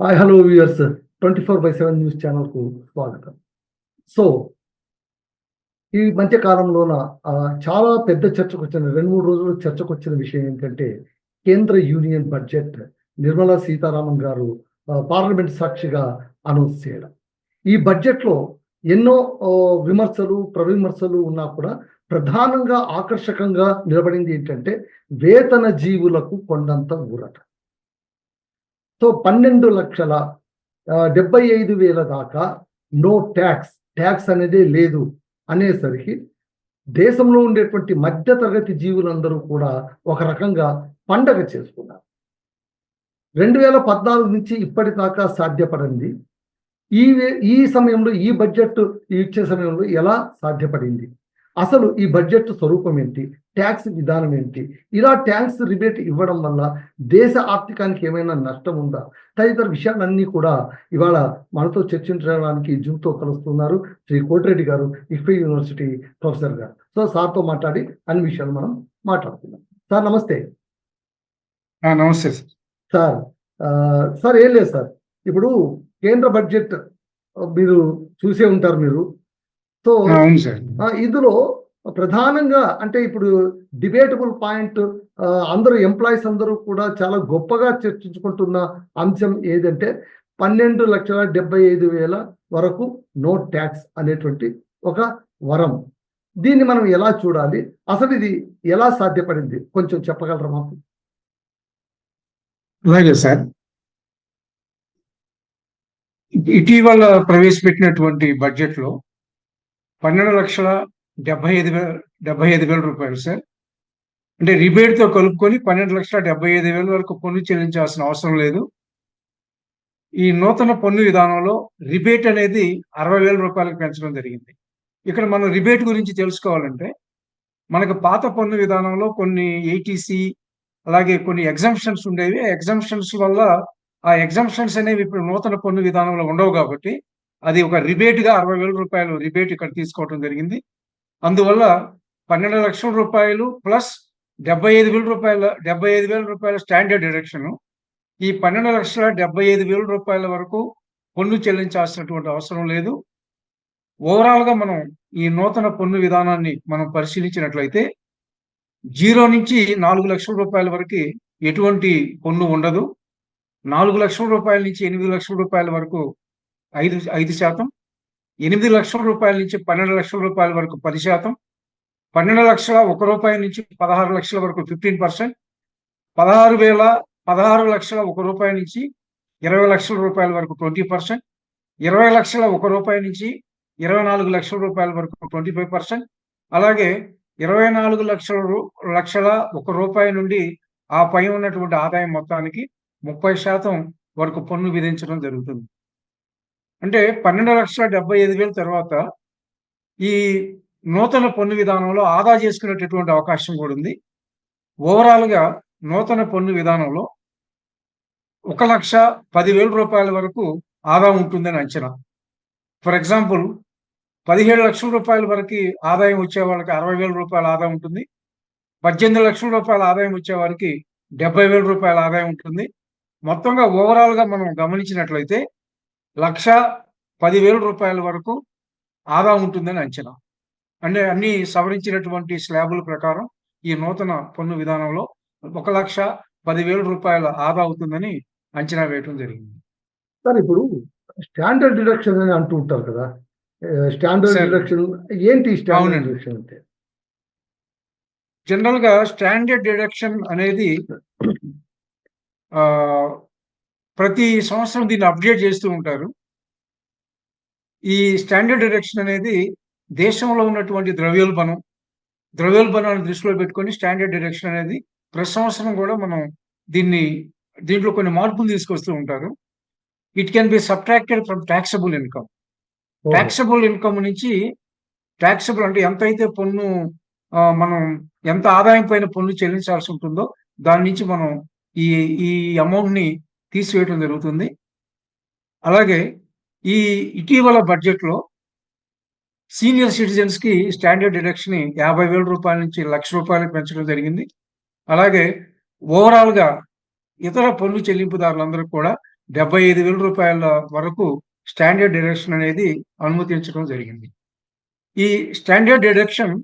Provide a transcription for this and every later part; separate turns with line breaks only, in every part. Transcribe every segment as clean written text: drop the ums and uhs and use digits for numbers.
Hi hello viewers 24/7 news ఛానల్కు స్వాగతం. So ఈ మధ్య కాలంలోన చాలా పెద్ద చర్చకొచ్చిన 2-3 రోజులు చర్చకొచ్చిన విషయం ఏంటంటే కేంద్ర యూనియన్ బడ్జెట్ నిర్మలా సీతారామన్ గారు పార్లమెంట్ సాక్షిగా అనౌన్స్ చేయడం. ఈ బడ్జెట్‌లో ఎన్నో విమర్శలు, ప్రవిమర్శలు ఉన్నా కూడా ప్రధానంగా ఆకర్షకంగా నిలబడింది ఏంటంటే వేతన జీవులకు కొండంత ఊరట. సో 12,75,000 దాకా నో ట్యాక్స్ అనేదే లేదు అనేసరికి దేశంలో ఉండేటువంటి మధ్య తరగతి జీవులందరూ కూడా ఒక రకంగా పండగ చేసుకున్నారు. 2014 నుంచి ఇప్పటిదాకా సాధ్యపడింది. ఈ సమయంలో ఈ బడ్జెట్ ఇచ్చే సమయంలో ఎలా సాధ్యపడింది? అసలు ఈ బడ్జెట్ స్వరూపం ఏంటి? ట్యాక్స్ విధానం ఏంటి? ఇలా ట్యాక్స్ రిబేట్ ఇవ్వడం వల్ల దేశ ఆర్థికానికి ఏమైనా నష్టం ఉందా? తదితర విషయాలన్నీ కూడా ఇవాళ మనతో చర్చించడానికి జూమ్‌తో కలుస్తున్నారు శ్రీ కోటిరెడ్డి గారు, ఇఫ్ఐ యూనివర్సిటీ ప్రొఫెసర్ గారు. సో సార్‌తో మాట్లాడి అన్ని విషయాలు మనం మాట్లాడుకుందాం. సార్ నమస్తే.
నమస్తే
సార్. సార్ ఏం లేదు సార్. ఇప్పుడు కేంద్ర బడ్జెట్ మీరు చూసే ఉంటారు మీరు. సో
అవును సార్.
ఇందులో ప్రధానంగా అంటే ఇప్పుడు డిబేటబుల్ పాయింట్ అందరూ ఎంప్లాయీస్ అందరూ కూడా చాలా గొప్పగా చర్చించుకుంటున్న అంశం ఏదంటే 12,75,000 వరకు నో ట్యాక్స్ అనేటువంటి ఒక వరం. దీన్ని మనం ఎలా చూడాలి? అసలు ఇది ఎలా సాధ్యపడింది? కొంచెం చెప్పగలరా మాకు?
అలాగే సార్. ఇటీవల ప్రవేశపెట్టినటువంటి బడ్జెట్లో 12,75,000 రూపాయలు సార్. అంటే రిబేట్తో కలుపుకొని 12,75,000 వరకు పన్ను చెల్లించాల్సిన అవసరం లేదు. ఈ నూతన పన్ను విధానంలో రిబేట్ అనేది 60,000 రూపాయలకు పెంచడం జరిగింది. ఇక్కడ మనం రిబేట్ గురించి తెలుసుకోవాలంటే మనకు పాత పన్ను విధానంలో కొన్ని ఏటీసీ అలాగే కొన్ని ఎగ్జంప్షన్స్ ఉండేవి. ఎగ్జంప్షన్స్ వల్ల ఆ ఎగ్జంప్షన్స్ అనేవి ఇప్పుడు నూతన పన్ను విధానంలో ఉండవు కాబట్టి అది ఒక రిబేట్గా 60,000 రూపాయలు రిబేట్ ఇక్కడ తీసుకోవడం జరిగింది. అందువల్ల 12 లక్షల రూపాయలు ప్లస్ 75,000 రూపాయల స్టాండర్డ్ డిడక్షన్. ఈ 12,75,000 రూపాయల వరకు పన్ను చెల్లించాల్సినటువంటి అవసరం లేదు. ఓవరాల్ గా మనం ఈ నూతన పన్ను విధానాన్ని మనం పరిశీలించినట్లయితే 0 నుంచి 4 లక్షల రూపాయల వరకు ఎటువంటి పన్ను ఉండదు. 4 లక్షల రూపాయల నుంచి 8 లక్షల రూపాయల వరకు 5%, 8 లక్షల రూపాయల నుంచి 12 లక్షల రూపాయల వరకు 10%, 12,01 రూపాయల నుంచి 16 లక్షల వరకు 15%, 16,01 రూపాయల నుంచి 20 లక్షల రూపాయల వరకు 20%, 20 లక్షల 1 రూపాయల నుంచి 24 లక్షల రూపాయల వరకు 25%, అలాగే 24 లక్షల 1 రూపాయి నుండి ఆ పై ఉన్నటువంటి ఆదాయం మొత్తానికి 30% వరకు పన్ను విధించడం జరుగుతుంది. అంటే 12,75,000 తర్వాత ఈ నూతన పన్ను విధానంలో ఆదా చేసుకునేటటువంటి అవకాశం కూడా ఉంది. ఓవరాల్ గా నూతన పన్ను విధానంలో 1,10,000 రూపాయల వరకు ఆదా ఉంటుందని అంచనా. ఫర్ ఎగ్జాంపుల్ 17 లక్షల రూపాయల వరకు ఆదాయం వచ్చే వాళ్ళకి 60,000 రూపాయల ఆదాయం ఉంటుంది. 18 లక్షల రూపాయల ఆదాయం వచ్చే వారికి 70,000 రూపాయల ఆదాయం ఉంటుంది. మొత్తంగా ఓవరాల్ గా మనం గమనించినట్లయితే 1,10,000 రూపాయల వరకు ఆదా ఉంటుందని అంచనా. అంటే అన్ని సవరించినటువంటి స్లాబుల ప్రకారం ఈ నూతన పన్ను విధానంలో 1,10,000 రూపాయల ఆదా అవుతుందని అంచనా వేయటం జరిగింది.
సార్ ఇప్పుడు స్టాండర్డ్ డిడక్షన్ అని అంటూ ఉంటారు కదా, స్టాండర్డ్ డిడక్షన్ ఏంటి? స్టాండర్డ్ డిడక్షన్ అంటే
జనరల్ గా స్టాండర్డ్ డిడక్షన్ అనేది ప్రతి సంవత్సరం దీన్ని అప్డేట్ చేస్తూ ఉంటారు. ఈ స్టాండర్డ్ డిడక్షన్ అనేది దేశంలో ఉన్నటువంటి ద్రవ్యోల్బణాన్ని దృష్టిలో పెట్టుకొని స్టాండర్డ్ డిడక్షన్ అనేది ప్రతి సంవత్సరం కూడా మనం దీంట్లో కొన్ని మార్పులు తీసుకొస్తూ ఉంటారు. It can B subtracted from taxable income. Taxable income నుంచి ట్యాక్సబుల్ అంటే ఎంతైతే పన్ను మనం ఎంత ఆదాయం పైన పన్ను చెల్లించాల్సి ఉంటుందో దాని నుంచి మనం ఈ అమౌంట్ ని తీసివేయడం జరుగుతుంది. అలాగే ఈ ఇటీవల బడ్జెట్ లో సీనియర్ సిటిజన్స్ కి స్టాండర్డ్ డిడక్షన్ 50,000 రూపాయల నుంచి 1,00,000 రూపాయలకు పెంచడం జరిగింది. అలాగే ఓవరాల్ గా ఇతర పన్ను చెల్లింపుదారులందరూ కూడా రూ. 75,000 వరకు స్టాండర్డ్ డిడక్షన్ అనేది అనుమతించడం జరిగింది. ఈ స్టాండర్డ్ డిడక్షన్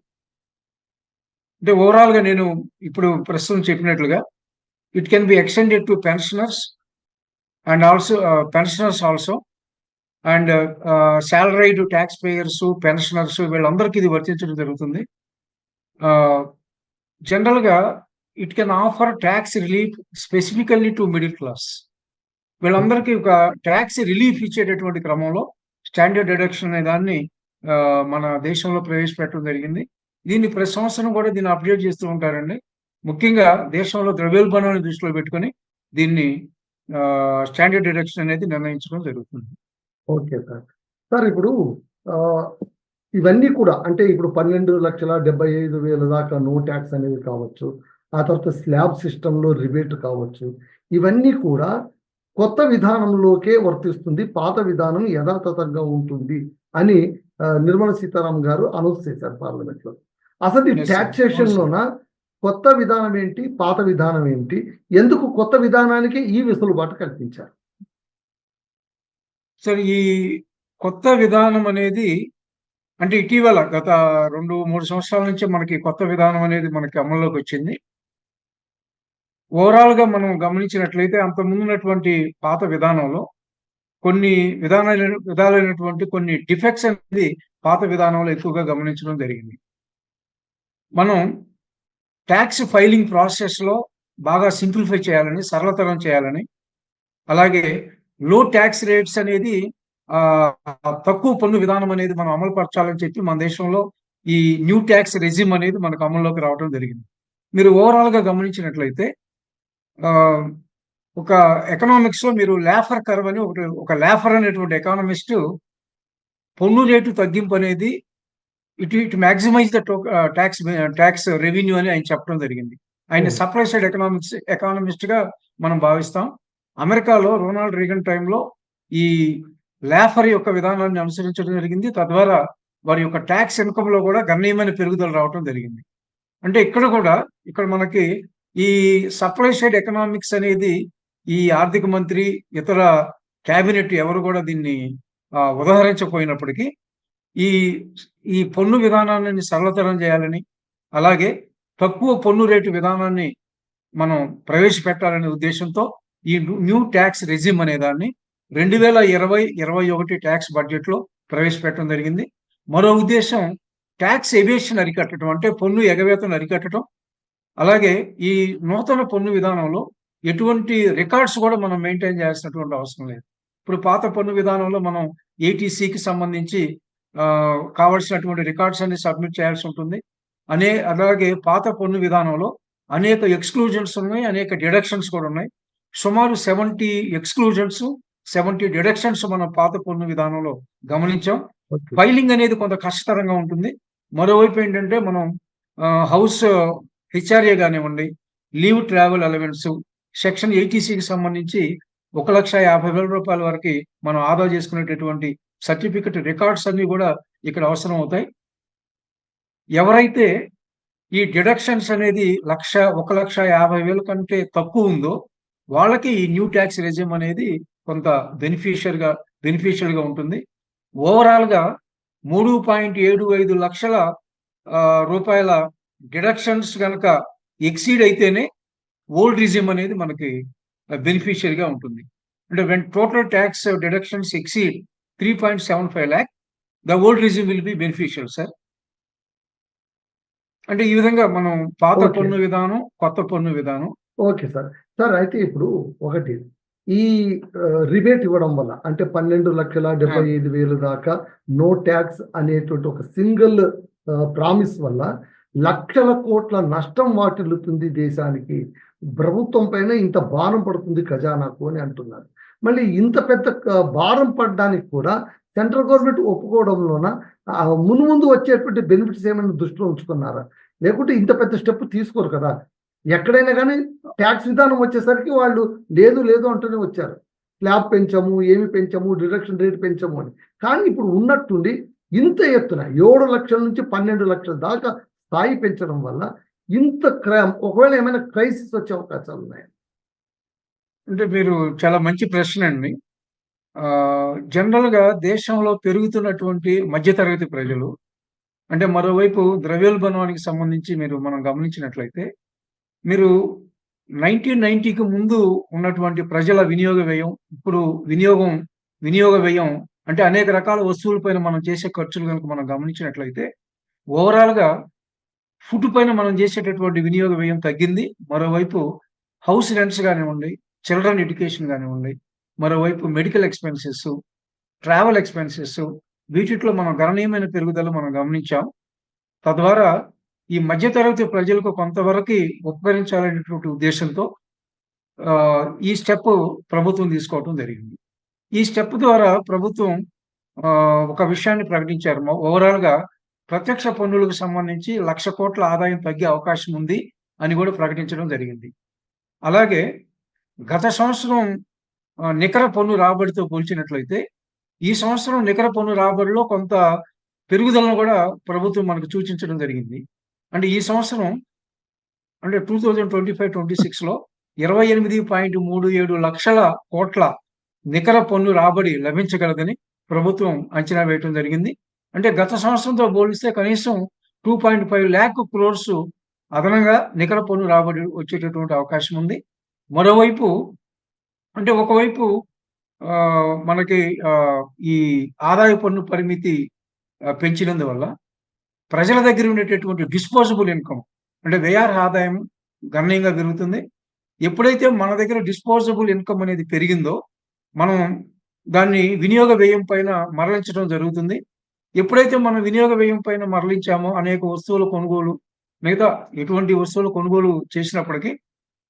అంటే ఓవరాల్ గా నేను ఇప్పుడు ప్రస్తుతం చెప్పినట్లుగా it can be extended to pensioners and also pensioners also and salaried tax payers, pensioners వీళ్ళందరికీ ఇది వర్తించడం జరుగుతుంది. జనరల్ గా it can offer tax relief specifically to middle class. వీళ్ళందరికీ ఒక ట్యాక్స్ రిలీఫ్ ఇచ్చేటటువంటి క్రమంలో స్టాండర్డ్ డిడక్షన్ అనే దాన్ని మన దేశంలో ప్రవేశపెట్టడం జరిగింది. దీన్ని ప్రతి సంవత్సరం కూడా దీన్ని అప్డేట్ చేస్తూ ఉంటారండి. ముఖ్యంగా దేశంలో ద్రవ్యోల్బణాన్ని దృష్టిలో పెట్టుకొని దీన్ని స్టాండర్డ్ డిడక్షన్ అనేది నిర్ణయించడం జరుగుతుంది.
Okay sir. సార్ ఇప్పుడు ఇవన్నీ కూడా అంటే ఇప్పుడు 12,75,000 దాకా నో ట్యాక్స్ అనేది కావచ్చు, ఆ తర్వాత స్లాబ్ సిస్టంలో రిబేట్ కావచ్చు, ఇవన్నీ కూడా కొత్త విధానంలోకే వర్తిస్తుంది, పాత విధానం యథాతథంగా ఉంటుంది అని నిర్మలా సీతారామన్ గారు అనౌన్స్ చేశారు పార్లమెంట్ లో. అసలు ఈ ట్యాక్సేషన్ లోన కొత్త విధానం ఏంటి, పాత విధానం ఏంటి, ఎందుకు కొత్త విధానానికి ఈ వెసులుబాటు కల్పించారు?
సరే, ఈ కొత్త విధానం అనేది అంటే ఇటీవల గత 2-3 సంవత్సరాల నుంచి మనకి కొత్త విధానం అనేది మనకి అమల్లోకి వచ్చింది. ఓవరాల్ గా మనం గమనించినట్లయితే అంతకుముందు ఉన్నటువంటి పాత విధానంలో కొన్ని విధాలైనటువంటి కొన్ని డిఫెక్ట్స్ అనేది పాత విధానంలో ఎక్కువగా గమనించడం జరిగింది. మనం ట్యాక్స్ ఫైలింగ్ ప్రాసెస్ లో బాగా సింప్లిఫై చేయాలని, సరళతరం చేయాలని, అలాగే లో ట్యాక్స్ రేట్స్ అనేది తక్కువ పన్ను విధానం అనేది మనం అమలు పరచాలని చెప్పి మన దేశంలో ఈ న్యూ ట్యాక్స్ రెజిమ్ అనేది మనకు అమల్లోకి రావడం జరిగింది. మీరు ఓవరాల్ గా గమనించినట్లయితే ఒక ఎకనామిక్స్ లో మీరు లాఫర్ కర్వ్ అని ఒక లాఫర్ అనేటువంటి ఎకానమిస్ట్ పన్ను రేటు తగ్గింపు అనేది it maximize the tax revenue అని ఆయన చెప్పడం జరిగింది. ఆయన సప్లై సైడ్ ఎకానమిస్ట్ గా మనం భావిస్తాం. అమెరికాలో రొనాల్డ్ రీగన్ టైంలో ఈ లాఫర్ యొక్క విధానాన్ని అనుసరించడం జరిగింది. తద్వారా వారి యొక్క ట్యాక్స్ ఇన్కమ్ లో కూడా గణనీయమైన పెరుగుదల రావడం జరిగింది. అంటే ఇక్కడ మనకి ఈ సప్లై సైడ్ ఎకనామిక్స్ అనేది ఈ ఆర్థిక మంత్రి, ఇతర క్యాబినెట్ ఎవరు కూడా దీన్ని ఉదాహరించకపోయినప్పటికీ ఈ పన్ను విధానాన్ని సరళతరం చేయాలని, అలాగే తక్కువ పన్ను రేటు విధానాన్ని మనం ప్రవేశపెట్టాలనే ఉద్దేశంతో ఈ న్యూ ట్యాక్స్ రెజిమ్ అనే దాన్ని 2020-21 ట్యాక్స్ బడ్జెట్ లో ప్రవేశపెట్టడం జరిగింది. మరో ఉద్దేశం ట్యాక్స్ ఎవేషన్ అరికట్టడం, అంటే పన్ను ఎగవేతను అరికట్టడం. అలాగే ఈ నూతన పన్ను విధానంలో ఎటువంటి రికార్డ్స్ కూడా మనం మెయింటైన్ చేయాల్సినటువంటి అవసరం లేదు. ఇప్పుడు పాత పన్ను విధానంలో మనం ఏటీసీకి సంబంధించి కావాల్సినటువంటి రికార్డ్స్ అన్ని సబ్మిట్ చేయాల్సి ఉంటుంది. అలాగే పాత పన్ను విధానంలో అనేక ఎక్స్క్లూజన్స్ ఉన్నాయి, అనేక డిడక్షన్స్ కూడా ఉన్నాయి. సుమారు 70 ఎక్స్క్లూజన్స్, 70 డిడక్షన్స్ మనం పాత పన్ను విధానంలో గమనించాం. ఫైలింగ్ అనేది కొంత కష్టతరంగా ఉంటుంది. మరోవైపు ఏంటంటే మనం హౌస్ హెచ్ఆర్ఏ కానివ్వండి, లీవ్ ట్రావెల్ అలవెన్స్, సెక్షన్ 80కి సంబంధించి 1,50,000 వరకు మనం ఆదా చేసుకునేటటువంటి సర్టిఫికెట్ రికార్డ్స్ అన్ని కూడా ఇక్కడ అవసరం అవుతాయి. ఎవరైతే ఈ డిడక్షన్స్ అనేది 1,50,000 కంటే తక్కువ ఉందో వాళ్ళకి ఈ న్యూ ట్యాక్స్ రెజిమ్ అనేది కొంత బెనిఫిషియల్ గా ఉంటుంది. ఓవరాల్ గా 3.75 లక్షల రూపాయల డిడక్షన్స్ కనుక ఎక్సీడ్ అయితేనే ఓల్డ్ రిజిమ్ అనేది మనకి బెనిఫిషియల్ గా ఉంటుంది. అంటే when total tax deductions exceed 3.75 lakh, the old regime will be beneficial sir. అంటే ఈ విధంగా మనం పాత పన్ను విధానం, కొత్త పన్ను విధానం.
Okay sir. సార్ అయితే ఇప్పుడు ఒకటి ఈ రిబేట్ ఇవ్వడం వల్ల అంటే 12,75,000 దాకా నో ట్యాక్స్ అనేటువంటి ఒక సింగిల్ ప్రామిస్ వల్ల లక్షల కోట్ల నష్టం వాటిల్లుతుంది దేశానికి, ప్రభుత్వం పైన ఇంత భారం పడుతుంది ఖజానాకు అని అంటున్నారు. మళ్ళీ ఇంత పెద్ద భారం పడడానికి కూడా సెంట్రల్ గవర్నమెంట్ ఒప్పుకోవడంలోన ముందు వచ్చేటువంటి బెనిఫిట్స్ ఏమైనా దృష్టిలో ఉంచుకున్నారా? లేకుంటే ఇంత పెద్ద స్టెప్ తీసుకోరు కదా. ఎక్కడైనా కానీ ట్యాక్స్ విధానం వచ్చేసరికి వాళ్ళు లేదు అంటూనే వచ్చారు. స్లాబ్ పెంచాము, ఏమి పెంచాము, డిడక్షన్ రేట్ పెంచాము అని. కానీ ఇప్పుడు ఉన్నట్టుండి ఇంత ఎత్తున 7 లక్షల నుంచి 12 లక్షల దాకా స్థాయి పెంచడం వల్ల ఇంత ఒకవేళ ఏమైనా క్రైసిస్ వచ్చే అవకాశాలు ఉన్నాయి?
అంటే మీరు చాలా మంచి ప్రశ్న అండి. జనరల్‌గా దేశంలో పెరుగుతున్నటువంటి మధ్య తరగతి ప్రజలు, అంటే మరోవైపు ద్రవ్యోల్బణానికి సంబంధించి మనం గమనించినట్లయితే, మీరు 1990కి ముందు ఉన్నటువంటి ప్రజల వినియోగ వ్యయం, ఇప్పుడు వినియోగ వ్యయం అంటే అనేక రకాల వస్తువులపైన మనం చేసే ఖర్చులు గనుక మనం గమనించినట్లయితే, ఓవరాల్‌గా ఫుడ్ పైన మనం చేసేటటువంటి వినియోగ వ్యయం తగ్గింది. మరోవైపు హౌస్ రెంట్స్ గానివ్వండి, చిల్డ్రన్ ఎడ్యుకేషన్ గానివ్వండి, మరోవైపు మెడికల్ ఎక్స్‌పెన్సెస్, ట్రావెల్ ఎక్స్‌పెన్సెస్ వీటిట్లో మనం గణనీయమైన పెరుగుదల మనం గమనించాం. తద్వారా ఈ మధ్య తరగతి ప్రజలకు కొంతవరకి ఉపకరించాలనేటువంటి ఉద్దేశ్యంతో ఈ స్టెప్ ప్రభుత్వం తీసుకోవటం జరిగింది. ఈ స్టెప్ ద్వారా ప్రభుత్వం ఒక విషయాన్ని ప్రకటించారు. ఓవరాల్‌గా ప్రత్యక్ష పన్నులకు సంబంధించి 1,00,00,000,00,000 ఆదాయం తగ్గే అవకాశం ఉంది అని కూడా ప్రకటించడం జరిగింది. అలాగే గత సంవత్సరం నికర పన్ను రాబడితో పోల్చినట్లయితే, ఈ సంవత్సరం నికర పన్ను రాబడిలో కొంత పెరుగుదలను కూడా ప్రభుత్వం మనకు సూచించడం జరిగింది. అంటే ఈ సంవత్సరం అంటే 2025-26లో 28.37 లక్షల కోట్ల నికర పన్ను రాబడి లభించగలదని ప్రభుత్వం అంచనా వేయటం జరిగింది. అంటే గత సంవత్సరంతో పోలిస్తే కనీసం 2.5 lakh crores అదనంగా నికర పన్ను రాబడి వచ్చేటటువంటి అవకాశం ఉంది. మరోవైపు అంటే ఒకవైపు మనకి ఈ ఆదాయ పన్ను పరిమితి పెంచినందువల్ల ప్రజల దగ్గర ఉండేటటువంటి డిస్పోజబుల్ ఇన్‌కమ్ అంటే వ్యయార్హ ఆదాయం గణనీయంగా పెరుగుతుంది. ఎప్పుడైతే మన దగ్గర డిస్పోజబుల్ ఇన్‌కమ్ అనేది పెరిగిందో, మనం దాన్ని వినియోగ వ్యయం పైన మరలించడం జరుగుతుంది. ఎప్పుడైతే మనం వినియోగ వ్యయం పైన మరలించామో అనేక వస్తువుల కొనుగోలు, మిగతా ఎటువంటి వస్తువుల కొనుగోలు చేసినప్పటికీ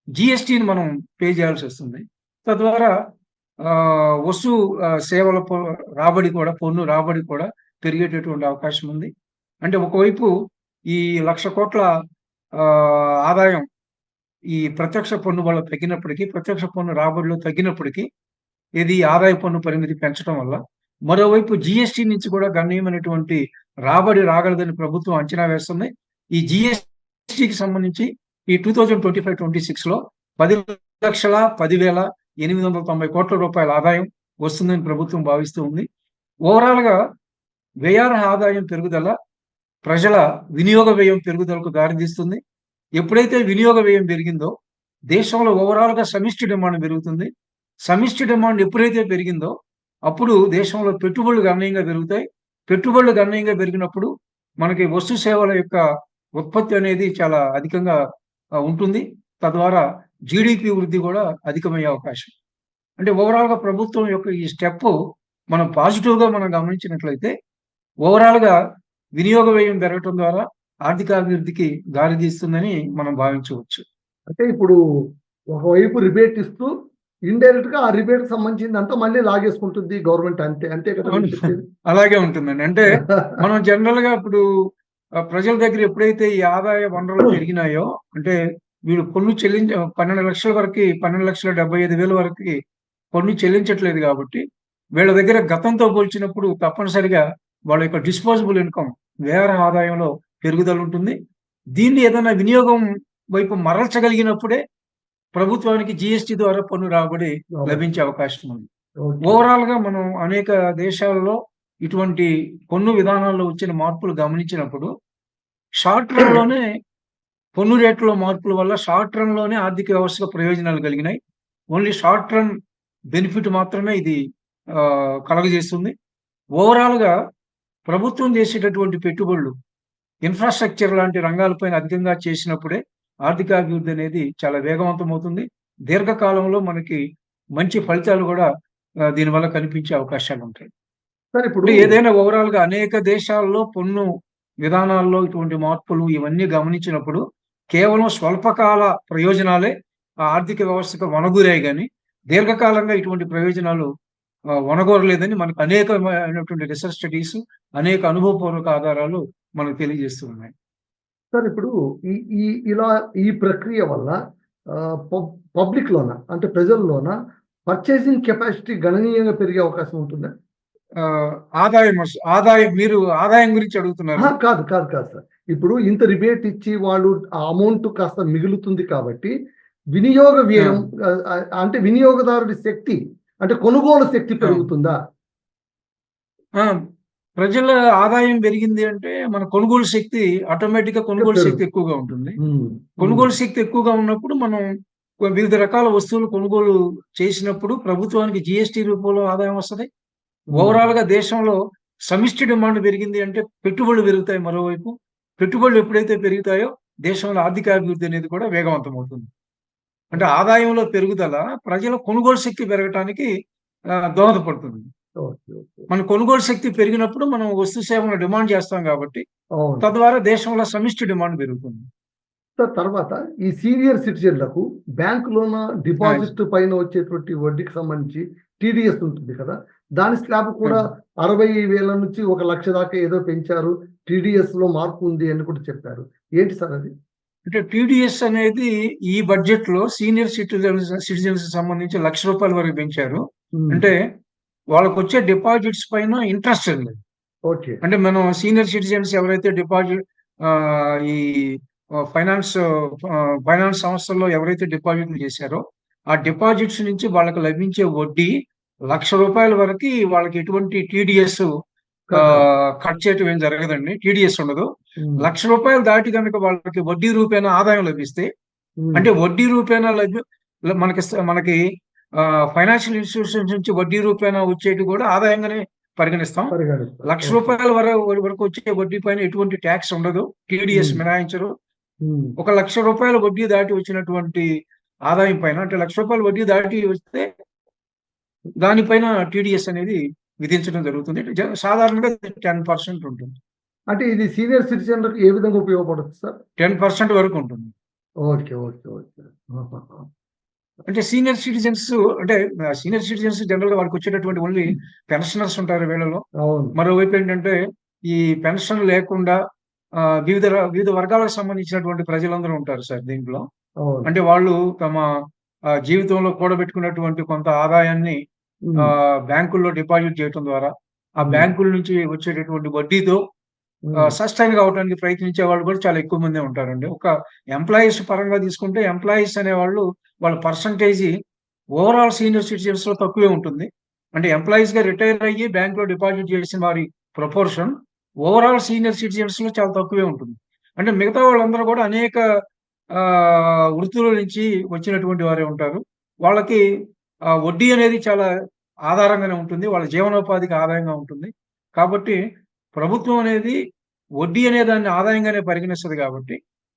జీఎస్టీని మనం పే చేయాల్సొస్తుంది. తద్వారా సేవల పన్ను రాబడి కూడా పెరిగేటటువంటి అవకాశం ఉంది. అంటే ఒకవైపు ఈ 1,00,00,000,00,000 ఆదాయం ఈ ప్రత్యక్ష పన్ను వల్ల తగ్గినప్పటికీ, ప్రత్యక్ష పన్ను రాబడిలో తగ్గినప్పటికీ, ఇది ఆదాయ పన్ను పరిమితి పెంచడం వల్ల, మరోవైపు జీఎస్టీ నుంచి కూడా గణనీయమైనటువంటి రాబడి రాగలదని ప్రభుత్వం అంచనా వేస్తుంది. ఈ జీఎస్టీకి సంబంధించి ఈ 2025-26లో 10,10,890 కోట్ల రూపాయల ఆదాయం వస్తుందని ప్రభుత్వం భావిస్తూ ఉంది. ఓవరాల్‌గా వ్యయార్హ ఆదాయం పెరుగుదల ప్రజల వినియోగ వ్యయం పెరుగుదలకు దారితీస్తుంది. ఎప్పుడైతే వినియోగ వ్యయం పెరిగిందో, దేశంలో ఓవరాల్‌గా సమిష్టి డిమాండ్ పెరుగుతుంది. సమిష్టి డిమాండ్ ఎప్పుడైతే పెరిగిందో, అప్పుడు దేశంలో పెట్టుబడులు గణనీయంగా పెరుగుతాయి. పెట్టుబడులు గణనీయంగా పెరిగినప్పుడు మనకి వస్తు సేవల యొక్క ఉత్పత్తి అనేది చాలా అధికంగా ఉంటుంది. తద్వారా జీడీపీ వృద్ధి కూడా అధికమయ్యే అవకాశం. అంటే ఓవరాల్‌గా ప్రభుత్వం యొక్క ఈ స్టెప్ మనం పాజిటివ్‌గా మనం గమనించినట్లయితే, ఓవరాల్‌గా వినియోగ వ్యయం పెరగటం ద్వారా ఆర్థికాభివృద్ధికి దారితీస్తుందని మనం భావించవచ్చు.
అంటే ఇప్పుడు ఒకవైపు రిబేట్ ఇస్తూ ఇండైరెక్ట్‌గా ఆ రిబేట్‌కి సంబంధించిందంతా మళ్ళీ లాగేసుకుంటుంది గవర్నమెంట్ అంతే కదా మీరు చెప్పేది?
అలాగే ఉంటుందండి. అంటే మనం జనరల్‌గా ఇప్పుడు ప్రజల దగ్గర ఎప్పుడైతే ఈ ఆదాయ వనరులు పెరిగినాయో, అంటే వీళ్ళు పన్ను 12,00,000 వరకి 12,75,000 వరకి పన్ను చెల్లించట్లేదు కాబట్టి, వీళ్ళ దగ్గర గతంతో పోల్చినప్పుడు తప్పనిసరిగా వాళ్ళ యొక్క డిస్పోజబుల్ ఇన్‌కమ్ వ్యయార్హ ఆదాయంలో పెరుగుదల ఉంటుంది. దీన్ని ఏదైనా వినియోగం వైపు మరల్చగలిగినప్పుడే ప్రభుత్వానికి జీఎస్టీ ద్వారా పన్ను రాబడి లభించే అవకాశం ఉంది.
ఓకే.
ఓవరాల్‌గా మనం అనేక దేశాలలో ఇటువంటి పన్ను విధానాల్లో వచ్చిన మార్పులు గమనించినప్పుడు, షార్ట్ రన్‌లోనే పన్ను రేట్‌లో మార్పుల వల్ల షార్ట్ రన్‌లోనే ఆర్థిక వ్యవస్థకు ప్రయోజనాలు కలిగినాయి. ఓన్లీ షార్ట్ రన్ బెనిఫిట్ మాత్రమే ఇది కలుగజేస్తుంది. ఓవరాల్‌గా ప్రభుత్వం చేసేటటువంటి పెట్టుబడులు ఇన్‌ఫ్రాస్ట్రక్చర్ లాంటి రంగాలపైన అధికంగా చేసినప్పుడే ఆర్థికాభివృద్ధి అనేది చాలా వేగవంతమవుతుంది. దీర్ఘకాలంలో మనకి మంచి ఫలితాలు కూడా దీనివల్ల కనిపించే అవకాశాలుంటాయి.
సార్ ఇప్పుడు
ఇప్పుడు ఏదైనా ఓవరాల్‌గా అనేక దేశాల్లో పన్ను విధానాల్లో ఇటువంటి మార్పులు ఇవన్నీ గమనించినప్పుడు కేవలం స్వల్పకాల ప్రయోజనాలే ఆ ఆర్థిక వ్యవస్థకు వనగూరాయి గానీ, దీర్ఘకాలంగా ఇటువంటి ప్రయోజనాలు ఒనగూరలేదని మనకు అనేకమైనటువంటి రిసర్చ్ స్టడీస్, అనేక అనుభవపూర్వక ఆధారాలు మనకు తెలియజేస్తూ ఉన్నాయి.
సార్ ఇప్పుడు ఈ ఈ ఇలా ఈ ప్రక్రియ వల్ల పబ్లిక్‌లోన అంటే ప్రజల్లోన పర్చేసింగ్ కెపాసిటీ గణనీయంగా పెరిగే అవకాశం ఉంటుందా?
మీరు ఆదాయం గురించి అడుగుతున్నారు.
కాదు సార్. ఇప్పుడు ఇంత రిబేట్ ఇచ్చి వాళ్ళు ఆ అమౌంట్ కాస్త మిగులుతుంది కాబట్టి, వినియోగ
ఆ,
వ్యయం అంటే వినియోగదారుడి శక్తి అంటే కొనుగోలు శక్తి
ఆ,
పెరుగుతుందా?
ఆ. ప్రజల ఆదాయం పెరిగింది అంటే మన కొనుగోలు శక్తి ఆటోమేటిక్ గా కొనుగోలు శక్తి
పెరుగు
ఎక్కువగా ఉంటుంది.
ఉమ్, ఉమ్,
కొనుగోలు శక్తి ఎక్కువగా ఉన్నప్పుడు మనం వివిధ రకాల వస్తువులు కొనుగోలు చేసినప్పుడు ప్రభుత్వానికి జిఎస్టి రూపంలో ఆదాయం వస్తుంది.
ఉమ్.
ఓవరాల్ గా దేశంలో సమిష్టి డిమాండ్ పెరిగింది అంటే పెట్టుబడులు పెరుగుతాయి. మరోవైపు పెట్టుబడులు ఎప్పుడైతే పెరుగుతాయో దేశంలో ఆర్థిక అభివృద్ధి అనేది కూడా వేగవంతం అవుతుంది. అంటే ఆదాయంలో పెరుగుదల ప్రజల కొనుగోలు శక్తి పెరగటానికి దోహదపడుతుంది.
Okay, okay.
మన కొనుగోలు శక్తి పెరిగినప్పుడు మనం వస్తు సేవలను డిమాండ్ చేస్తాం కాబట్టి
అవును.
తద్వారా దేశంలో సమిష్టి డిమాండ్ పెరుగుతుంది.
తర్వాత ఈ సీనియర్ సిటిజన్లకు బ్యాంకులోన
ఆ,
డిపాజిట్ పైన వచ్చేటువంటి వడ్డీకి సంబంధించి టీడీఎస్ ఉంటుంది కదా, దాని స్లాబ్
ఆ.
కూడా 60,000 నుంచి 1,00,000 దాకా ఏదో పెంచారు, టీడీఎస్ లో మార్పు ఉంది అని కూడా చెప్పారు. ఏంటి సార్ అది?
అంటే టీడీఎస్ అనేది ఈ బడ్జెట్ లో సీనియర్ సిటిజన్స్ సంబంధించి ₹1,00,000 వరకు పెంచారు.
ఉమ్,
అంటే వాళ్ళకు వచ్చే డిపాజిట్స్ పైన ఇంట్రెస్ట్ అండి.
ఓకే.
అంటే మనం సీనియర్ సిటిజన్స్ ఎవరైతే డిపాజిట్ ఈ ఫైనాన్స్ ఫైనాన్స్ సంస్థల్లో ఎవరైతే డిపాజిట్లు చేశారో ఆ డిపాజిట్స్ నుంచి వాళ్ళకి లభించే వడ్డీ ₹1,00,000 వరకు వాళ్ళకి ఎటువంటి టీడీఎస్
కట్టాలి.
కట్ చేయటం ఏం జరగదండి. టీడీఎస్ ఉండదు.
ఉమ్,
₹1,00,000 దాటి కనుక వాళ్ళకి వడ్డీ రూపేణా ఆదాయం లభిస్తే
ఉమ్,
అంటే వడ్డీ రూపేణా మనకి ఫైనాన్షియల్ ఇన్స్టిట్యూషన్స్ నుంచి వడ్డీ రూపేణా వచ్చేది కూడా ఆదాయంగానే పరిగణిస్తాం.
పరిగణిస్తారు. ఓకే.
₹1,00,000 వరకు వచ్చే వడ్డీ పైన ఎటువంటి ట్యాక్స్ ఉండదు. టీడీఎస్
ఉమ్,
మినహాయించరు.
ఉమ్,
₹1,00,000 వడ్డీ దాటి వచ్చినటువంటి ఆదాయం పైన అంటే ₹1,00,000 వడ్డీ దాటి వస్తే దానిపైన టీడీఎస్ అనేది విధించడం జరుగుతుంది. సాధారణంగా 10% ఉంటుంది.
అంటే ఇది సీనియర్ సిటిజన్లకు ఏ విధంగా ఉపయోగపడుతుంది సార్?
10% వరకు ఉంటుంది.
Okay, okay, okay. ఆహాహా.
అంటే సీనియర్ సిటిజన్స్ జనరల్ గా వారికి వచ్చేటటువంటి ఓన్లీ పెన్షనర్స్ ఉంటారు వీళ్ళలో.
అవును,
మరోవైపు ఏంటంటే ఈ పెన్షన్ లేకుండా వివిధ వర్గాలకు సంబంధించినటువంటి ప్రజలందరూ ఉంటారు సార్ దీంట్లో.
అవును.
అంటే వాళ్ళు తమ జీవితంలో కూడబెట్టుకున్నటువంటి కొంత ఆదాయాన్ని
ఉమ్,
బ్యాంకుల్లో డిపాజిట్ చేయటం ద్వారా ఆ
ఉమ్,
బ్యాంకుల నుంచి వచ్చేటటువంటి వడ్డీతో
ఉమ్,
సస్టైన్ కావడానికి ప్రయత్నించే వాళ్ళు కూడా చాలా ఎక్కువ మందే ఉంటారండి. ఒక ఎంప్లాయీస్ పరంగా తీసుకుంటే ఎంప్లాయీస్ అనేవాళ్ళు వాళ్ళ పర్సంటేజ్ ఓవరాల్ సీనియర్ సిటిజన్స్ లో తక్కువే ఉంటుంది. అంటే ఎంప్లాయీస్ గా రిటైర్ అయ్యి బ్యాంక్ లో డిపాజిట్ చేసిన వారి ప్రపోర్షన్ ఓవరాల్ సీనియర్ సిటిజన్స్ లో చాలా తక్కువే ఉంటుంది. అంటే మిగతా వాళ్ళందరూ కూడా అనేక ఆ వృత్తుల నుంచి వచ్చినటువంటి వారే ఉంటారు. వాళ్ళకి వడ్డీ అనేది చాలా ఆధారంగానే ఉంటుంది. వాళ్ళ జీవనోపాధికి ఆదాయంగా ఉంటుంది. కాబట్టి ప్రభుత్వం అనేది వడ్డీ అనే దాన్ని ఆదాయంగానే పరిగణిస్తుంది కాబట్టి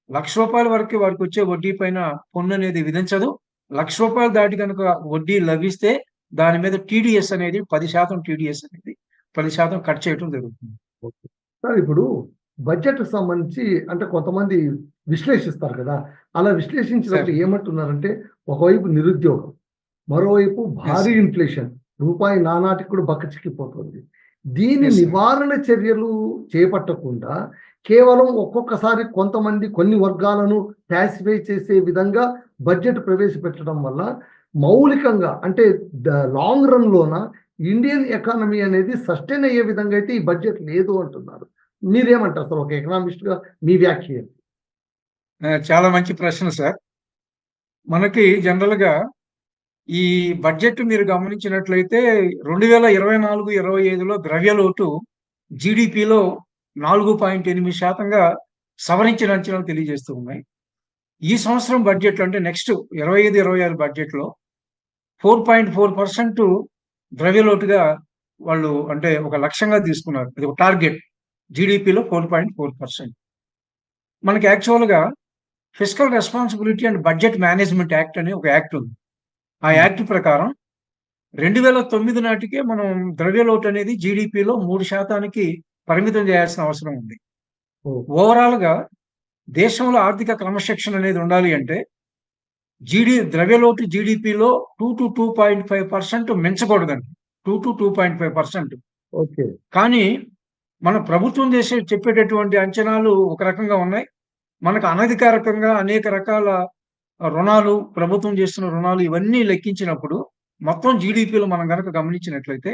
₹1,00,000 వరకు వారికి వచ్చే వడ్డీ పైన పన్ను అనేది విధించదు. ₹1,00,000 దాటి కనుక వడ్డీ లభిస్తే దాని మీద టీడీఎస్ అనేది 10% టీడీఎస్ అనేది 10% కట్ చేయడం జరుగుతుంది.
ఓకే. సార్ ఇప్పుడు బడ్జెట్‌కి సంబంధించి అంటే కొంతమంది విశ్లేషిస్తారు కదా, అలా
సార్
విశ్లేషించినప్పుడు ఏమంటున్నారంటే ఒకవైపు నిరుద్యోగం, మరోవైపు
ఎస్
భారీ ఇన్ఫ్లేషన్, రూపాయి నానాటికి కూడా బక్కచిక్కిపోతుంది. దీని
ఎస్ సార్
నివారణ చర్యలు చేపట్టకుండా కేవలం ఒక్కొక్కసారి కొంతమంది కొన్ని వర్గాలను పాసిఫై చేసే విధంగా బడ్జెట్ ప్రవేశపెట్టడం వల్ల మౌలికంగా అంటే లాంగ్ రన్‌లోన ఇండియన్ ఎకానమీ అనేది సస్టైన్ అయ్యే విధంగా అయితే ఈ బడ్జెట్ లేదు అంటున్నారు. మీరేమంటారు సార్? ఒక ఎకనామిస్ట్‌గా మీ వ్యాఖ్య ఏంటి?
చాలా మంచి ప్రశ్న సార్. మనకి జనరల్ గా ఈ బడ్జెట్ మీరు గమనించినట్లయితే 2024-25లో ద్రవ్యలోటు జీడిపిలో 4.8% సవరించిన అంచనాలు తెలియజేస్తూ ఉన్నాయి. ఈ సంవత్సరం బడ్జెట్ అంటే నెక్స్ట్ 25-26 బడ్జెట్ లో 4.4% ద్రవ్యలోటుగా వాళ్ళు అంటే ఒక లక్ష్యంగా తీసుకున్నారు. ఇది ఒక టార్గెట్. జీడిపిలో 4.4%. మనకి యాక్చువల్ గా fiscal responsibility and budget management act అనే ఒక యాక్ట్ ఉంది. ఆ యాక్ట్ ప్రకారం 2009 నాటికే మనం ద్రవ్యలోటు అనేది జీడిపిలో 3% పరిమితం చేయాల్సిన అవసరం ఉంది.
ఓహ్!
ఓవరాల్ గా దేశంలో ఆర్థిక క్రమశిక్షణ అనేది ఉండాలి అంటే ద్రవ్యలోటు జీడిపిలో 2-2.5% మించకూడదండి. 2-2.5%.
ఓకే.
కానీ మన ప్రభుత్వం చెప్పేటటువంటి అంచనాలు ఒక రకంగా ఉన్నాయి. మనకు అనధికారికంగా అనేక రకాల రుణాలు, ప్రభుత్వం చేస్తున్న రుణాలు ఇవన్నీ లెక్కించినప్పుడు మొత్తం జీడిపిలో మనం గనక గమనించినట్లయితే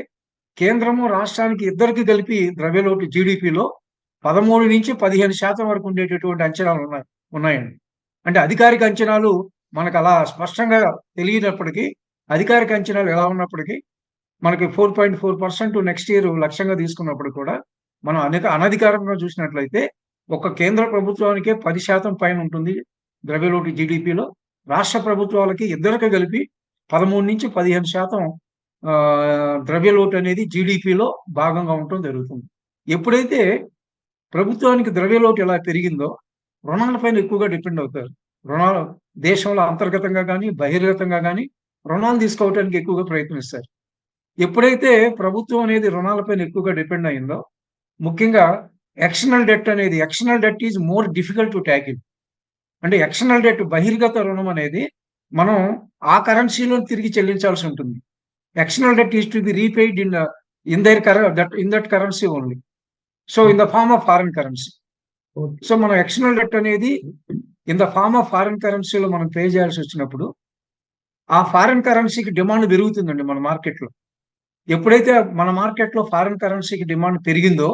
కేంద్రము, రాష్ట్రానికి ఇద్దరికి కలిపి ద్రవ్యలోటు జీడిపిలో 13-15% వరకు ఉండేటటువంటి అంచనాలు ఉన్నాయండి. అంటే అధికారిక అంచనాలు మనకు అలా స్పష్టంగా తెలియనప్పటికీ, అధికారిక అంచనాలు ఎలా ఉన్నప్పటికీ, మనకి 4.4% నెక్స్ట్ ఇయర్ లక్ష్యంగా తీసుకున్నప్పుడు కూడా, మనం అనధికారికంగా చూసినట్లయితే, ఒక కేంద్ర ప్రభుత్వానికే 10% పైన ఉంటుంది ద్రవ్యలోటు జీడీపీలో. రాష్ట్ర ప్రభుత్వాలకి ఇద్దరికి కలిపి 13-15% ద్రవ్యలోటు అనేది జీడీపీలో భాగంగా ఉండటం జరుగుతుంది. ఎప్పుడైతే ప్రభుత్వానికి ద్రవ్యలోటు ఇలా పెరిగిందో, రుణాలపైన ఎక్కువగా డిపెండ్ అవుతారు. రుణాలు దేశంలో అంతర్గతంగా గానీ, బహిర్గతంగా గానీ రుణాలు తీసుకోవటానికి ఎక్కువగా ప్రయత్నిస్తారు. ఎప్పుడైతే ప్రభుత్వం అనేది రుణాలపైన ఎక్కువగా డిపెండ్ అయిందో, ముఖ్యంగా external debt is more difficult to tackle. అంటే ఎక్స్టర్నల్ డెట్ బహిర్గత రుణం అనేది మనం ఆ కరెన్సీలో తిరిగి చెల్లించాల్సి ఉంటుంది. External debt is to be repaid in that currency only. So in the form of foreign currency.
Okay.
So మనం ఎక్స్టర్నల్ డెట్ అనేది in the form of foreign కరెన్సీలో మనం పే చేయాల్సి వచ్చినప్పుడు, ఆ ఫారెన్ కరెన్సీకి డిమాండ్ పెరుగుతుందండి మన మార్కెట్‌లో. ఎప్పుడైతే మన మార్కెట్‌లో ఫారెన్ కరెన్సీకి డిమాండ్ పెరిగిందో,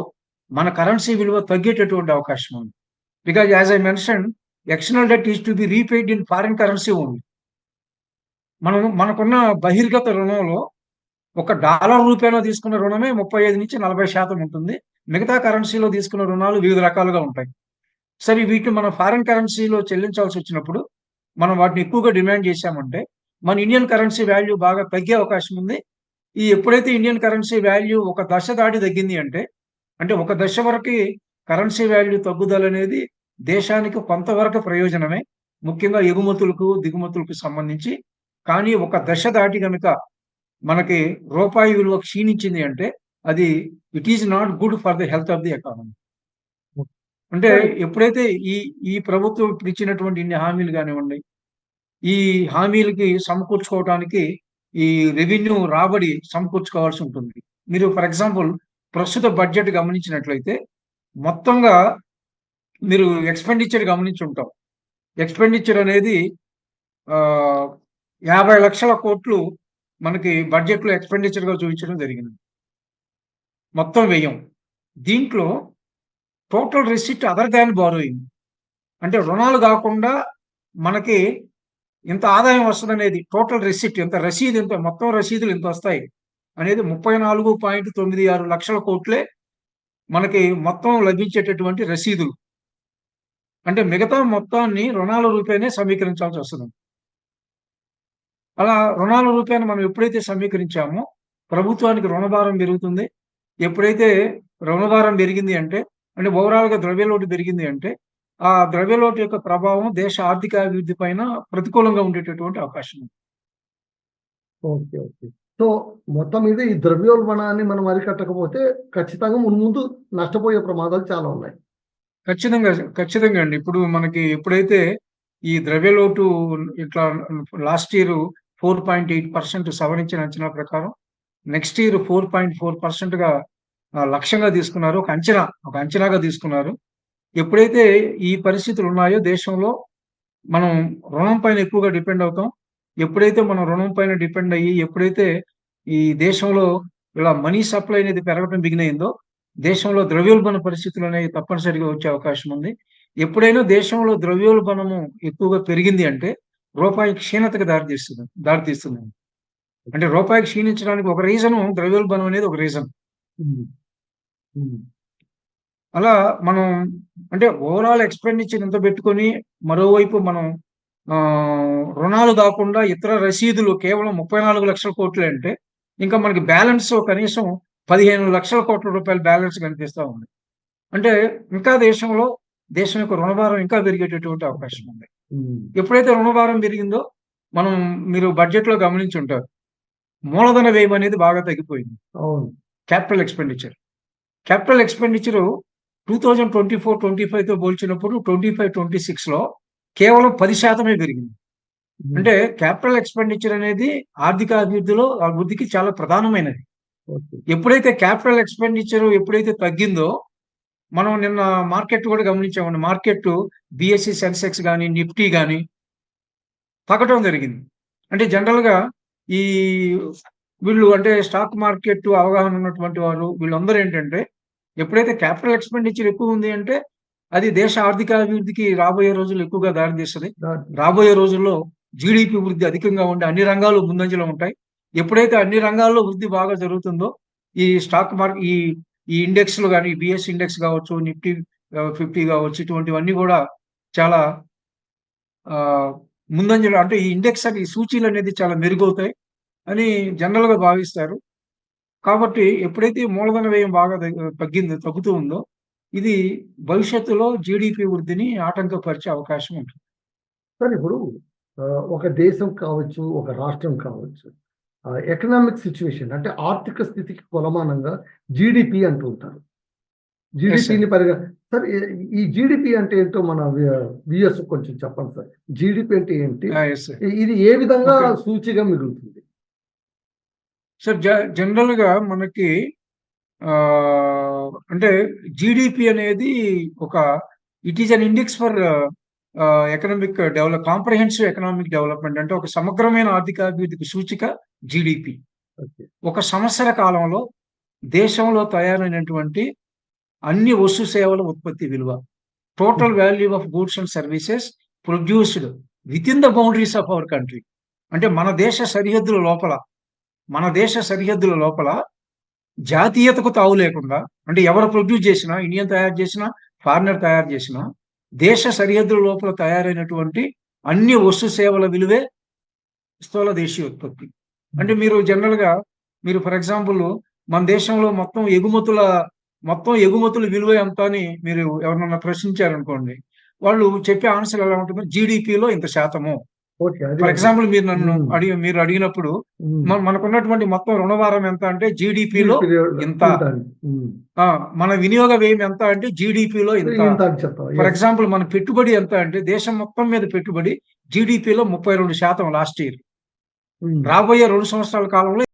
మన కరెన్సీ విలువ తగ్గేటటువంటి అవకాశం ఉంది. Because as I mentioned, external debt is to be repaid in foreign currency only. మనకున్న బహిర్గత రుణంలో ఒక డాలర్ రూపాయలో తీసుకున్న రుణమే 35-40% ఉంటుంది. మిగతా కరెన్సీలో తీసుకున్న రుణాలు వివిధ రకాలుగా ఉంటాయి. సరే, వీటిని మనం ఫారెన్ కరెన్సీలో చెల్లించాల్సి వచ్చినప్పుడు, మనం వాటిని ఎక్కువగా డిమాండ్ చేశామంటే, మన ఇండియన్ కరెన్సీ వాల్యూ బాగా తగ్గే అవకాశం ఉంది. ఎప్పుడైతే ఇండియన్ కరెన్సీ వాల్యూ ఒక దశ దాటి తగ్గింది అంటే, ఒక దశ వరకి కరెన్సీ వాల్యూ తగ్గుదలనేది దేశానికి కొంతవరకు ప్రయోజనమే. ముఖ్యంగా ఎగుమతులకు, దిగుమతులకు సంబంధించి. కానీ ఒక దశ దాటి గనుక మనకి రూపాయి విలువ క్షీణించింది అంటే, అది it is not good for the health of the economy. అంటే ఎప్పుడైతే ఈ ప్రభుత్వం ఇప్పుడు ఇచ్చినటువంటి ఇన్ని హామీలు కానివ్వండి, ఈ హామీలకి సమకూర్చుకోవడానికి ఈ రెవెన్యూ రాబడి సమకూర్చుకోవాల్సి ఉంటుంది. మీరు ఫర్ ఎగ్జాంపుల్ ప్రస్తుత బడ్జెట్ గమనించినట్లయితే, మొత్తంగా మీరు ఎక్స్‌పెండిచర్ గమనించుంటాం. ఎక్స్‌పెండిచర్ అనేది 50 లక్షల కోట్లు మనకి బడ్జెట్‌లో ఎక్స్‌పెండిచర్‌గా చూపించడం జరిగింది. మొత్తం వ్యయం. దీంట్లో total receipt other than borrowing, అంటే రుణాలు కాకుండా మనకి ఇంత ఆదాయం వస్తదనేది, టోటల్ రెసిట్ ఎంత, రసీదు ఎంత, మొత్తం రసీదులు ఎంత వస్తాయి అనేది 34.96 లక్షల కోట్లే మనకి మొత్తం లభించేటటువంటి రసీదులు. అంటే మిగతా మొత్తాన్ని రుణాల రూపేణే సమీకరించాల్సి వస్తుంది. అలా రుణాల రూపేణ మనం ఎప్పుడైతే సమీకరించామో, ప్రభుత్వానికి రుణభారం పెరుగుతుంది. ఎప్పుడైతే రుణభారం పెరిగింది అంటే, ఓవరాల్‌గా ద్రవ్యలోటు పెరిగింది అంటే, ఆ ద్రవ్యలోటు యొక్క ప్రభావం దేశ ఆర్థికాభివృద్ధి పైన ప్రతికూలంగా ఉండేటటువంటి అవకాశం ఉంది.
ఓకే. ఓకే. సో, మొత్తం మీద ఈ ద్రవ్యోల్బణాన్ని మనం అరికట్టకపోతే ఖచ్చితంగా మున్ముందు నష్టపోయే ప్రమాదాలు చాలా ఉన్నాయి.
ఖచ్చితంగా అండి. ఇప్పుడు మనకి ఎప్పుడైతే ఈ ద్రవ్యలోటు ఇట్లా లాస్ట్ ఇయర్ 4.8% సవరించిన అంచనా ప్రకారం నెక్స్ట్ ఇయర్ 4.4%గా లక్ష్యంగా తీసుకున్నారు. ఒక అంచనాగా తీసుకున్నారు. ఎప్పుడైతే ఈ పరిస్థితులు ఉన్నాయో దేశంలో, మనం రుణం పైన ఎక్కువగా డిపెండ్ అవుతాం. ఎప్పుడైతే మనం రుణం పైన డిపెండ్ అయ్యి, ఎప్పుడైతే ఈ దేశంలో ఇలా మనీ సప్లై అనేది పెరగడం బిగినయిందో, దేశంలో ద్రవ్యోల్బణ పరిస్థితులు అనేవి తప్పనిసరిగా వచ్చే అవకాశం ఉంది. ఎప్పుడైనా దేశంలో ద్రవ్యోల్బణము ఎక్కువగా పెరిగింది అంటే, రూపాయి క్షీణతకు దారితీస్తుంది. అంటే రూపాయి క్షీణించడానికి ఒక రీజను ద్రవ్యోల్బణం అనేది ఒక రీజన్.
హ్మ్. హ్మ్.
అలా మనం ఓవరాల్ ఎక్స్‌పెండిచర్ ఇంత పెట్టుకొని, మరోవైపు మనం రుణాలు కాకుండా ఇతర రసీదులు కేవలం 34 లక్షల కోట్లే అంటే, ఇంకా మనకి బ్యాలెన్స్ కనీసం 15 లక్షల కోట్ల రూపాయల బ్యాలెన్స్ కనిపిస్తా ఉంది. అంటే ఇంకా దేశం యొక్క రుణభారం ఇంకా పెరిగేటటువంటి అవకాశం ఉంది.
హ్మ్.
ఎప్పుడైతే రుణభారం పెరిగిందో, మీరు బడ్జెట్‌లో గమనించుంటారు. మూలధన వ్యయం అనేది బాగా తగ్గిపోయింది.
అవును.
క్యాపిటల్ ఎక్స్‌పెండిచర్ 2024-25తో పోల్చినప్పుడు 25-26లో కేవలం 10% పెరిగింది.
హ్మ్.
అంటే క్యాపిటల్ ఎక్స్‌పెండిచర్ అనేది ఆర్థిక అభివృద్ధికి చాలా ప్రధానమైనది.
ఓకే.
ఎప్పుడైతే క్యాపిటల్ ఎక్స్‌పెండిచర్ తగ్గిందో, మనం నిన్న మార్కెట్ కూడా గమనించామండి. మార్కెట్ బీఎస్ఈ సెన్సెక్స్ గాని, నిఫ్టీ గాని తగ్గటం జరిగింది. జనరల్‌గా ఈ వీళ్ళు స్టాక్ మార్కెట్ అవగాహన ఉన్నటువంటి వారు వీళ్ళందరూ ఏంటంటే, ఎప్పుడైతే క్యాపిటల్ ఎక్స్‌పెండిచర్ ఎక్కువ ఉంది అంటే, అది దేశ ఆర్థిక అభివృద్ధికి రాబోయే రోజుల్లో ఎక్కువగా దారితీస్తది. రాబోయే రోజుల్లో జీడిపి వృద్ధి అధికంగా ఉండి అన్ని రంగాలు ముందంజలో ఉంటాయి. ఎప్పుడైతే అన్ని రంగాల్లో వృద్ధి బాగా జరుగుతుందో ఈ స్టాక్ మార్కెట్ ఈ ఇండెక్స్లు కానీ బిఎస్ ఇండెక్స్ కావచ్చు, నిఫ్టీ 50 కావచ్చు, ఇటువంటివన్నీ కూడా చాలా ఆ, ముందంజలో అంటే ఈ ఇండెక్స్ అని ఈ సూచీలు అనేది చాలా మెరుగవుతాయి అని జనరల్ గా భావిస్తారు. కాబట్టి ఎప్పుడైతే ఈ మూలధన వ్యయం బాగా తగ్గుతూ ఉందో ఇది భవిష్యత్తులో జీడిపి వృద్ధిని ఆటంకపరిచే అవకాశం ఉంటుంది.
సార్ ఇప్పుడు ఒక దేశం కావచ్చు, ఒక రాష్ట్రం కావచ్చు, ఎకనామిక్ సిచ్యువేషన్ అంటే ఆర్థిక స్థితికి కొలమానంగా జీడిపి అంటూ ఉంటారు. జీడిపిని సార్ ఈ జీడిపి అంటే ఏంటో మన విఎస్ కొంచెం చెప్పండి సార్. జీడిపి అంటే ఏంటి,
Yes, sir.
ఇది ఏ విధంగా
Okay.
సూచిగా మిగులుతుంది?
సార్ జనరల్ గా మనకి ఆ, అంటే జీడిపి అనేది it is an index for economic comprehensive economic development, అంటే ఒక సమగ్రమైన ఆర్థికాభివృద్ధికి సూచిక జీడిపి.
ఓకే.
ఒక సంవత్సర కాలంలో దేశంలో తయారైనటువంటి అన్ని వస్తు సేవల ఉత్పత్తి విలువ, total value of goods and services produced with in the boundaries of our country. అంటే మన దేశ సరిహద్దుల లోపల జాతీయతకు తావు లేకుండా, అంటే ఎవరు ప్రొడ్యూస్ చేసినా, ఇండియన్ తయారు చేసినా, ఫారినర్ తయారు చేసినా, దేశ సరిహద్దుల లోపల తయారైనటువంటి అన్ని వస్తు సేవల విలువే స్థూల దేశీయ ఉత్పత్తి. అంటే మీరు ఫర్ ఎగ్జాంపుల్ మన దేశంలో మొత్తం ఎగుమతుల విలువ ఎంత అని మీరు ఎవరినన్నా ప్రశ్నించారనుకోండి, వాళ్ళు చెప్పే ఆన్సర్ ఎలా ఉంటుందో జీడిపిలో ఇంత శాతము.
ఓకే, అదే
ఫర్
అదే.
ఎగ్జాంపుల్ మీరు
మ్మ్.
మీరు అడిగినప్పుడు
మ్మ్.
మనకున్నటువంటి మొత్తం రుణభారం ఎంత అంటే జీడిపిలో
జీడిపి
ఇంత,
ఇంత అండి. మ్మ్.
మన వినియోగ వ్యయం ఎంత అంటే జీడిపిలో ఇంత.
ఇంత అని చెప్పాలి.
For
Yes.
ఎగ్జాంపుల్ మన పెట్టుబడి ఎంత అంటే దేశం మొత్తం మీద పెట్టుబడి జీడిపిలో 32% లాస్ట్ ఇయర్.
మ్మ్.
రాబోయే 2 సంవత్సరాల కాలంలో